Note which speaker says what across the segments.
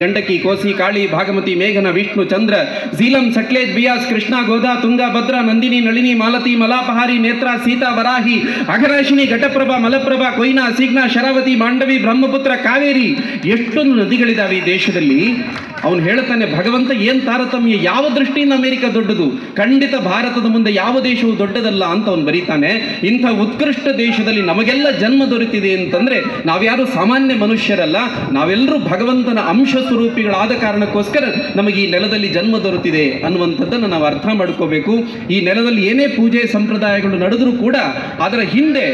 Speaker 1: ಗಂಡಕಿ, ಕೋಸಿ, ಕಾಳಿ, ಭಾಗಮತಿ, ಮೇಘನ, ವಿಷ್ಣು, ಚಂದ್ರ, ಝೀಲಂ, ಸಟ್ಲೇಜ್, ಬಿಯಾಸ್, ಕೃಷ್ಣ, ಗೋದಾ, ತುಂಗ, ಭದ್ರಾ, ನಂದಿನಿ, ನಳಿನಿ, ಮಾಲತಿ, ಮಲಾಪಹಾರಿ, ನೇತ್ರ, ಸೀತಾ, ವರಾಹಿ, ಅಘನಾಶಿನಿ, ಘಟಪ್ರಭಾ, ಮಲಪ್ರಭಾ, ಕೊಯ್ನಾ, ಸಿಗ್ನಾ, ಶರಾವತಿ, ಮಾಂಡವಿ, ಬ್ರಹ್ಮಪುತ್ರ, ಕಾವೇರಿ, ಎಷ್ಟೊಂದು ನದಿಗಳಿದಾವೆ ಈ ದೇಶದಲ್ಲಿ. ಅವನು ಹೇಳ್ತಾನೆ, ಭಗವಂತ ಏನ್ ತಾರತಮ್ಯ, ಯಾವ ದೃಷ್ಟಿಯಿಂದ ಅಮೆರಿಕ ದೊಡ್ಡದು, ಖಂಡಿತ ಭಾರತದ ಮುಂದೆ ಯಾವ ದೇಶವು ದೊಡ್ಡದಲ್ಲ ಅಂತ ಅವನು ಬರೀತಾನೆ. ಇಂಥ ಉತ್ಕೃಷ್ಟ ದೇಶದಲ್ಲಿ ನಮಗೆಲ್ಲ ಜನ್ಮ ದೊರೆತಿದೆ ಅಂತಂದ್ರೆ ನಾವ್ಯಾರು ಸಾಮಾನ್ಯ ಮನುಷ್ಯರಲ್ಲ, ನಾವೆಲ್ಲರೂ ಭಗವಂತನ ಅಂಶ ಸ್ವರೂಪಿಗಳಾದ ಕಾರಣಕ್ಕೋಸ್ಕರ ನಮಗೆ ಈ ನೆಲದಲ್ಲಿ ಜನ್ಮ ದೊರೆತಿದೆ ಅನ್ನುವಂಥದ್ದನ್ನು ನಾವು ಅರ್ಥ ಮಾಡ್ಕೋಬೇಕು. ಈ ನೆಲದಲ್ಲಿ ಏನೇ ಪೂಜೆ ಸಂಪ್ರದಾಯಗಳು ನಡೆದರೂ ಕೂಡ ಅದರ ಹಿಂದೆ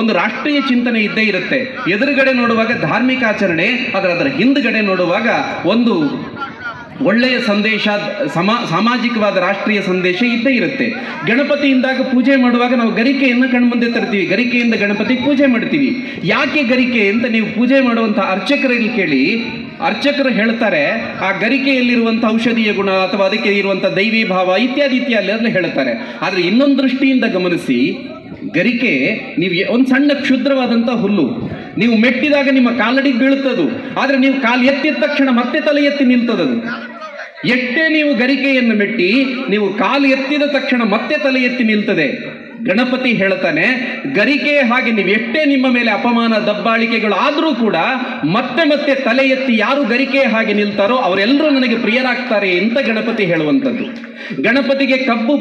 Speaker 1: ಒಂದು ರಾಷ್ಟ್ರೀಯ ಚಿಂತನೆ ಇದ್ದೇ ಇರುತ್ತೆ. ಎದುರುಗಡೆ ನೋಡುವಾಗ ಧಾರ್ಮಿಕ ಆಚರಣೆ, ಅದರ ಹಿಂದುಗಡೆ ನೋಡುವಾಗ ಒಂದು ಒಳ್ಳೆಯ ಸಂದೇಶ, ಸಾಮಾಜಿಕವಾದ ರಾಷ್ಟ್ರೀಯ ಸಂದೇಶ ಇದ್ದೇ ಇರುತ್ತೆ. ಗಣಪತಿಯಿಂದಾಗ ಪೂಜೆ ಮಾಡುವಾಗ ನಾವು ಗರಿಕೆಯನ್ನು ಕಣ್ಮುಂದೆ ತರ್ತೀವಿ, ಗರಿಕೆಯಿಂದ ಗಣಪತಿ ಪೂಜೆ ಮಾಡ್ತೀವಿ. ಯಾಕೆ ಗರಿಕೆ ಅಂತ ನೀವು ಪೂಜೆ ಮಾಡುವಂಥ ಅರ್ಚಕರಲ್ಲಿ ಕೇಳಿ. ಅರ್ಚಕರು ಹೇಳ್ತಾರೆ, ಆ ಗರಿಕೆಯಲ್ಲಿರುವಂಥ ಔಷಧೀಯ ಗುಣ ಅಥವಾ ಅದಕ್ಕೆ ಇರುವಂಥ ದೈವಿ ಭಾವ ಇತ್ಯಾದಿ ಇತ್ಯಾದಿ ಹೇಳ್ತಾರೆ. ಆದರೆ ಇನ್ನೊಂದು ದೃಷ್ಟಿಯಿಂದ ಗಮನಿಸಿ, ಗರಿಕೆ ನೀವು ಒಂದು ಸಣ್ಣ ಕ್ಷುದ್ರವಾದಂಥ ಹುಲ್ಲು, ನೀವು ಮೆಟ್ಟಿದಾಗ ನಿಮ್ಮ ಕಾಲಡಿಗೆ ಬೀಳುತ್ತದು, ಆದರೆ ನೀವು ಕಾಲು ಎತ್ತಿದ ತಕ್ಷಣ ಮತ್ತೆ ತಲೆ ಎತ್ತಿ ನಿಲ್ತದದು. ಎಷ್ಟೇ ನೀವು ಗರಿಕೆಯನ್ನು ಮೆಟ್ಟಿ ನೀವು ಕಾಲು ಎತ್ತಿದ ತಕ್ಷಣ ಮತ್ತೆ ತಲೆ ಎತ್ತಿ ನಿಲ್ತದೆ. ಗಣಪತಿ ಹೇಳ್ತಾನೆ, ಗರಿಕೆ ಹಾಗೆ ನೀವು ಎಷ್ಟೇ ನಿಮ್ಮ ಮೇಲೆ ಅಪಮಾನ ದಬ್ಬಾಳಿಕೆಗಳು ಆದರೂ ಕೂಡ ಮತ್ತೆ ಮತ್ತೆ ತಲೆ ಎತ್ತಿ ಯಾರು ಗರಿಕೆ ಹಾಗೆ ನಿಲ್ತಾರೋ ಅವರೆಲ್ಲರೂ ನನಗೆ ಪ್ರಿಯರಾಗ್ತಾರೆ ಅಂತ ಗಣಪತಿ ಹೇಳುವಂಥದ್ದು. ಗಣಪತಿಗೆ ಕಬ್ಬು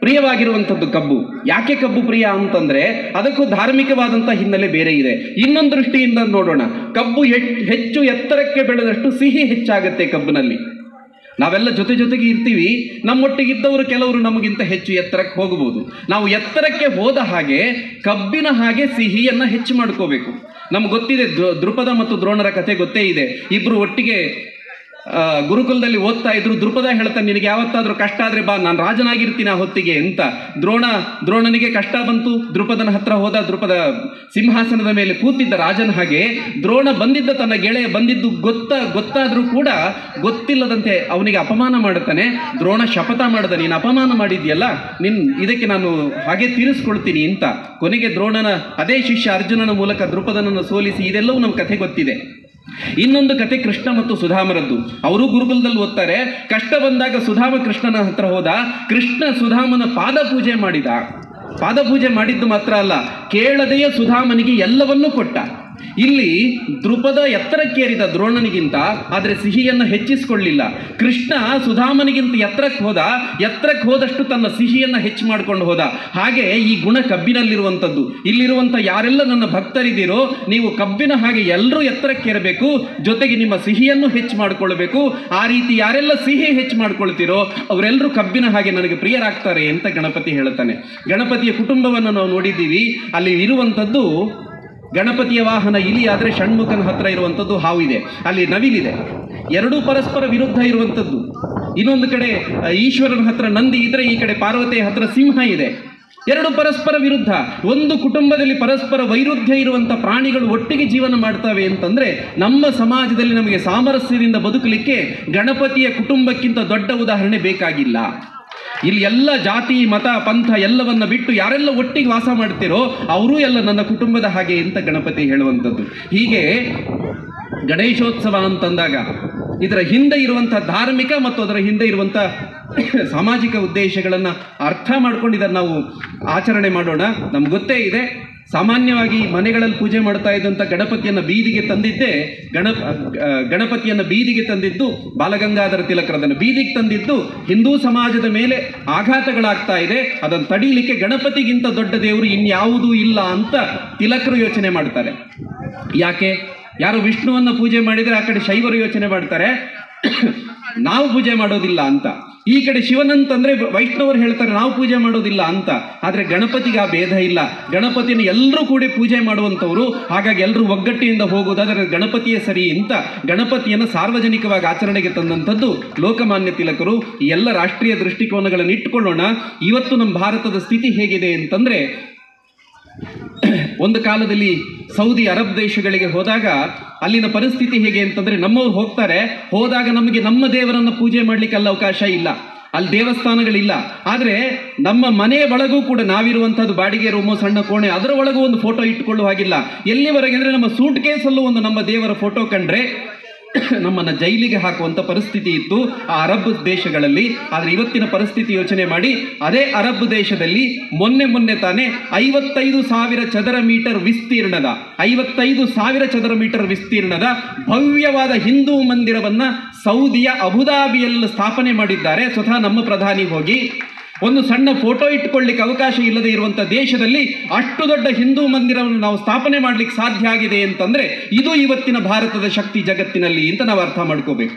Speaker 1: ಪ್ರಿಯವಾಗಿರುವಂಥದ್ದು ಕಬ್ಬು. ಯಾಕೆ ಕಬ್ಬು ಪ್ರಿಯ ಅಂತಂದ್ರೆ ಅದಕ್ಕೂ ಧಾರ್ಮಿಕವಾದಂಥ ಹಿನ್ನೆಲೆ ಬೇರೆ ಇದೆ. ಇನ್ನೊಂದು ದೃಷ್ಟಿಯಿಂದ ನೋಡೋಣ, ಕಬ್ಬು ಹೆಚ್ಚು ಎತ್ತರಕ್ಕೆ ಬೆಳೆದಷ್ಟು ಸಿಹಿ ಹೆಚ್ಚಾಗುತ್ತೆ ಕಬ್ಬಿನಲ್ಲಿ. ನಾವೆಲ್ಲ ಜೊತೆಗೆ ಇರ್ತೀವಿ, ನಮ್ಮೊಟ್ಟಿಗಿದ್ದವರು ಕೆಲವರು ನಮಗಿಂತ ಹೆಚ್ಚು ಎತ್ತರಕ್ಕೆ ಹೋಗಬಹುದು. ನಾವು ಎತ್ತರಕ್ಕೆ ಹೋದ ಹಾಗೆ ಕಬ್ಬಿನ ಹಾಗೆ ಸಿಹಿಯನ್ನು ಹೆಚ್ಚು ಮಾಡ್ಕೋಬೇಕು. ನಮ್ಗೆ ಗೊತ್ತಿದೆ, ದೃಪದ ಮತ್ತು ದ್ರೋಣರ ಕಥೆ ಗೊತ್ತೇ ಇದೆ. ಇಬ್ರು ಒಟ್ಟಿಗೆ ಗುರುಕುಲದಲ್ಲಿ ಓದ್ತಾ ಇದ್ರು. ದೃಪದ ಹೇಳ್ತಾನೆ, ನಿನಗೆ ಯಾವತ್ತಾದ್ರೂ ಕಷ್ಟ ಆದ್ರೆ ಬಾ, ನಾನು ರಾಜನಾಗಿರ್ತೀನಿ ಆ ಹೊತ್ತಿಗೆ ಅಂತ. ದ್ರೋಣನಿಗೆ ಕಷ್ಟ ಬಂತು, ದೃಪದನ ಹತ್ರ ಹೋದ. ದೃಪದ ಸಿಂಹಾಸನದ ಮೇಲೆ ಕೂತಿದ್ದ ರಾಜನ ಹಾಗೆ ದ್ರೋಣ ಬಂದಿದ್ದ, ತನ್ನ ಗೆಳೆಯ ಬಂದಿದ್ದು ಗೊತ್ತಾದ್ರೂ ಕೂಡ ಗೊತ್ತಿಲ್ಲದಂತೆ ಅವನಿಗೆ ಅಪಮಾನ ಮಾಡುತ್ತಾನೆ. ದ್ರೋಣ ಶಪಥ ಮಾಡಿದ, ನೀನು ಅಪಮಾನ ಮಾಡಿದ್ಯಲ್ಲ, ಇದಕ್ಕೆ ನಾನು ಹಾಗೆ ತೀರಿಸ್ಕೊಳ್ತೀನಿ ಅಂತ. ಕೊನೆಗೆ ದ್ರೋಣನ ಅದೇ ಶಿಷ್ಯ ಅರ್ಜುನನ ಮೂಲಕ ದೃಪದನನ್ನು ಸೋಲಿಸಿ, ಇದೆಲ್ಲವೂ ನಮ್ಮ ಕಥೆ ಗೊತ್ತಿದೆ. ಇನ್ನೊಂದು ಕತೆ ಕೃಷ್ಣ ಮತ್ತು ಸುಧಾಮರದ್ದು. ಅವರು ಗುರುಕುಲದಲ್ಲಿ ಓದ್ತಾರೆ. ಕಷ್ಟ ಬಂದಾಗ ಸುಧಾಮ ಕೃಷ್ಣನ ಹತ್ರ ಹೋದ. ಕೃಷ್ಣ ಸುಧಾಮನ ಪಾದ ಪೂಜೆ ಮಾಡಿದ್ದು ಮಾತ್ರ ಅಲ್ಲ, ಕೇಳದೆಯೇ ಸುಧಾಮನಿಗೆ ಎಲ್ಲವನ್ನೂ ಕೊಟ್ಟ. ಇಲ್ಲಿ ದೃಪದ ಎತ್ತರಕ್ಕೇರಿದ ದ್ರೋಣನಿಗಿಂತ, ಆದರೆ ಸಿಹಿಯನ್ನು ಹೆಚ್ಚಿಸಿಕೊಳ್ಳಿಲ್ಲ. ಕೃಷ್ಣ ಸುಧಾಮನಿಗಿಂತ ಎತ್ತರಕ್ಕೆ ಹೋದಷ್ಟು ತನ್ನ ಸಿಹಿಯನ್ನು ಹೆಚ್ಚು ಮಾಡ್ಕೊಂಡು ಹೋದ. ಹಾಗೆ ಈ ಗುಣ ಕಬ್ಬಿನಲ್ಲಿರುವಂಥದ್ದು. ಇಲ್ಲಿರುವಂಥ ಯಾರೆಲ್ಲ ನನ್ನ ಭಕ್ತರಿದ್ದೀರೋ, ನೀವು ಕಬ್ಬಿನ ಹಾಗೆ ಎಲ್ಲರೂ ಎತ್ತರಕ್ಕೇರಬೇಕು, ಜೊತೆಗೆ ನಿಮ್ಮ ಸಿಹಿಯನ್ನು ಹೆಚ್ಚು ಮಾಡಿಕೊಳ್ಬೇಕು. ಆ ರೀತಿ ಯಾರೆಲ್ಲ ಸಿಹಿ ಹೆಚ್ಚು ಮಾಡ್ಕೊಳ್ತೀರೋ ಅವರೆಲ್ಲರೂ ಕಬ್ಬಿನ ಹಾಗೆ ನನಗೆ ಪ್ರಿಯರಾಗ್ತಾರೆ ಅಂತ ಗಣಪತಿ ಹೇಳ್ತಾನೆ. ಗಣಪತಿಯ ಕುಟುಂಬವನ್ನು ನಾವು ನೋಡಿದ್ದೀವಿ. ಅಲ್ಲಿ ಇರುವಂಥದ್ದು ಗಣಪತಿಯ ವಾಹನ ಇಲಿ ಆದರೆ ಷಣ್ಮುಖನ ಹತ್ರ ಇರುವಂಥದ್ದು ಹಾವು ಇದೆ, ಅಲ್ಲಿ ನವಿಲಿದೆ. ಎರಡೂ ಪರಸ್ಪರ ವಿರುದ್ಧ ಇರುವಂಥದ್ದು. ಇನ್ನೊಂದು ಕಡೆ ಈಶ್ವರನ ಹತ್ರ ನಂದಿ ಇದ್ರೆ, ಈ ಕಡೆ ಪಾರ್ವತಿಯ ಹತ್ರ ಸಿಂಹ ಇದೆ. ಎರಡು ಪರಸ್ಪರ ವಿರುದ್ಧ. ಒಂದು ಕುಟುಂಬದಲ್ಲಿ ಪರಸ್ಪರ ವೈರುಧ್ಯ ಇರುವಂಥ ಪ್ರಾಣಿಗಳು ಒಟ್ಟಿಗೆ ಜೀವನ ಮಾಡ್ತವೆ ಅಂತಂದ್ರೆ ನಮ್ಮ ಸಮಾಜದಲ್ಲಿ ನಮಗೆ ಸಾಮರಸ್ಯದಿಂದ ಬದುಕಲಿಕ್ಕೆ ಗಣಪತಿಯ ಕುಟುಂಬಕ್ಕಿಂತ ದೊಡ್ಡ ಉದಾಹರಣೆ ಬೇಕಾಗಿಲ್ಲ. ಇಲ್ಲಿ ಎಲ್ಲ ಜಾತಿ ಮತ ಪಂಥ ಎಲ್ಲವನ್ನ ಬಿಟ್ಟು ಯಾರೆಲ್ಲ ಒಟ್ಟಿಗೆ ವಾಸ ಮಾಡ್ತಿರೋ ಅವರೂ ಎಲ್ಲ ನನ್ನ ಕುಟುಂಬದ ಹಾಗೆ ಅಂತ ಗಣಪತಿ ಹೇಳುವಂಥದ್ದು. ಹೀಗೆ ಗಣೇಶೋತ್ಸವ ಅಂತಂದಾಗ ಇದರ ಹಿಂದೆ ಇರುವಂಥ ಧಾರ್ಮಿಕ ಮತ್ತು ಅದರ ಹಿಂದೆ ಇರುವಂಥ ಸಾಮಾಜಿಕ ಉದ್ದೇಶಗಳನ್ನು ಅರ್ಥ ಮಾಡ್ಕೊಂಡು ಇದನ್ನು ನಾವು ಆಚರಣೆ ಮಾಡೋಣ. ನಮ್ಗೆ ಗೊತ್ತೇ ಇದೆ, ಸಾಮಾನ್ಯವಾಗಿ ಮನೆಗಳಲ್ಲಿ ಪೂಜೆ ಮಾಡ್ತಾ ಇದ್ದಂಥ ಗಣಪತಿಯನ್ನು ಬೀದಿಗೆ ತಂದಿದ್ದು ಬಾಲಗಂಗಾಧರ ತಿಲಕರದನ್ನು ಬೀದಿಗೆ ತಂದಿದ್ದು ಹಿಂದೂ ಸಮಾಜದ ಮೇಲೆ ಆಘಾತಗಳಾಗ್ತಾ ಇದೆ, ಅದನ್ನು ತಡೀಲಿಕ್ಕೆ ಗಣಪತಿಗಿಂತ ದೊಡ್ಡ ದೇವರು ಇನ್ಯಾವುದೂ ಇಲ್ಲ ಅಂತ ತಿಲಕರು ಯೋಚನೆ ಮಾಡ್ತಾರೆ. ಯಾರು ವಿಷ್ಣುವನ್ನು ಪೂಜೆ ಮಾಡಿದರೆ ಆ ಕಡೆ ಶೈವರು ಯೋಚನೆ ಮಾಡ್ತಾರೆ, ನಾವು ಪೂಜೆ ಮಾಡೋದಿಲ್ಲ ಅಂತ. ಈ ಕಡೆ ಶಿವನಂತಂದ್ರೆ ವೈಷ್ಣವರು ಹೇಳ್ತಾರೆ ನಾವು ಪೂಜೆ ಮಾಡೋದಿಲ್ಲ ಅಂತ. ಆದರೆ ಗಣಪತಿಗೆ ಆ ಭೇದ ಇಲ್ಲ. ಗಣಪತಿಯನ್ನು ಎಲ್ಲರೂ ಕೂಡ ಪೂಜೆ ಮಾಡುವಂಥವ್ರು, ಹಾಗಾಗಿ ಎಲ್ಲರೂ ಒಗ್ಗಟ್ಟಿನಿಂದ ಹೋಗೋದಾದರೆ ಗಣಪತಿಯೇ ಸರಿ ಅಂತ ಗಣಪತಿಯನ್ನು ಸಾರ್ವಜನಿಕವಾಗಿ ಆಚರಣೆಗೆ ತಂದಂಥದ್ದು ಲೋಕಮಾನ್ಯ ತಿಲಕರು. ಈ ಎಲ್ಲ ರಾಷ್ಟ್ರೀಯ ದೃಷ್ಟಿಕೋನಗಳನ್ನು ಇಟ್ಟುಕೊಳ್ಳೋಣ. ಇವತ್ತು ನಮ್ಮ ಭಾರತದ ಸ್ಥಿತಿ ಹೇಗಿದೆ ಅಂತಂದ್ರೆ, ಒಂದು ಕಾಲದಲ್ಲಿ ಸೌದಿ ಅರಬ್ ದೇಶಗಳಿಗೆ ಹೋದಾಗ ಅಲ್ಲಿನ ಪರಿಸ್ಥಿತಿ ಹೇಗೆ ಅಂತಂದ್ರೆ, ನಮ್ಮವ್ರು ಹೋದಾಗ ನಮಗೆ ನಮ್ಮ ದೇವರನ್ನು ಪೂಜೆ ಮಾಡಲಿಕ್ಕೆ ಅಲ್ಲಿ ಅವಕಾಶ ಇಲ್ಲ, ಅಲ್ಲಿ ದೇವಸ್ಥಾನಗಳಿಲ್ಲ. ಆದರೆ ನಮ್ಮ ಮನೆಯ ಒಳಗೂ ಕೂಡ ನಾವಿರುವಂಥದ್ದು ಬಾಡಿಗೆ ರೂಮು, ಸಣ್ಣ ಕೋಣೆ, ಅದರ ಒಳಗೂ ಒಂದು ಫೋಟೋ ಇಟ್ಟುಕೊಳ್ಳುವ ಹಾಗಿಲ್ಲ. ಎಲ್ಲಿವರೆಗೆ ಅಂದರೆ ನಮ್ಮ ಸೂಟ್ ಕೇಸಲ್ಲೂ ಒಂದು ನಮ್ಮ ದೇವರ ಫೋಟೋ ಕಂಡ್ರೆ ನಮ್ಮನ್ನು ಜೈಲಿಗೆ ಹಾಕುವಂಥ ಪರಿಸ್ಥಿತಿ ಇತ್ತು ಆ ಅರಬ್ ದೇಶಗಳಲ್ಲಿ. ಆದರೆ ಇವತ್ತಿನ ಪರಿಸ್ಥಿತಿ ಯೋಚನೆ ಮಾಡಿ, ಅದೇ ಅರಬ್ ದೇಶದಲ್ಲಿ ಮೊನ್ನೆ ತಾನೇ 55,000 ಚದರ ಮೀಟರ್ ವಿಸ್ತೀರ್ಣದ 55,000 ಚದರ ಮೀಟರ್ ವಿಸ್ತೀರ್ಣದ ಭವ್ಯವಾದ ಹಿಂದೂ ಮಂದಿರವನ್ನ ಸೌದಿಯ ಅಬುದಾಬಿಯಲ್ಲಿ ಸ್ಥಾಪನೆ ಮಾಡಿದ್ದಾರೆ. ಸ್ವತಃ ನಮ್ಮ ಪ್ರಧಾನಿ ಹೋಗಿ ಒಂದು ಸಣ್ಣ ಫೋಟೋ ಇಟ್ಟುಕೊಳ್ಳಿಕ್ಕೆ ಅವಕಾಶ ಇಲ್ಲದೆ ಇರುವಂಥ ದೇಶದಲ್ಲಿ ಅಷ್ಟು ದೊಡ್ಡ ಹಿಂದೂ ಮಂದಿರವನ್ನು ನಾವು ಸ್ಥಾಪನೆ ಮಾಡಲಿಕ್ಕೆ ಸಾಧ್ಯ ಆಗಿದೆ ಅಂತಂದ್ರೆ ಇದು ಇವತ್ತಿನ ಭಾರತದ ಶಕ್ತಿ ಜಗತ್ತಿನಲ್ಲಿ ಅಂತ ನಾವು ಅರ್ಥ ಮಾಡ್ಕೋಬೇಕು.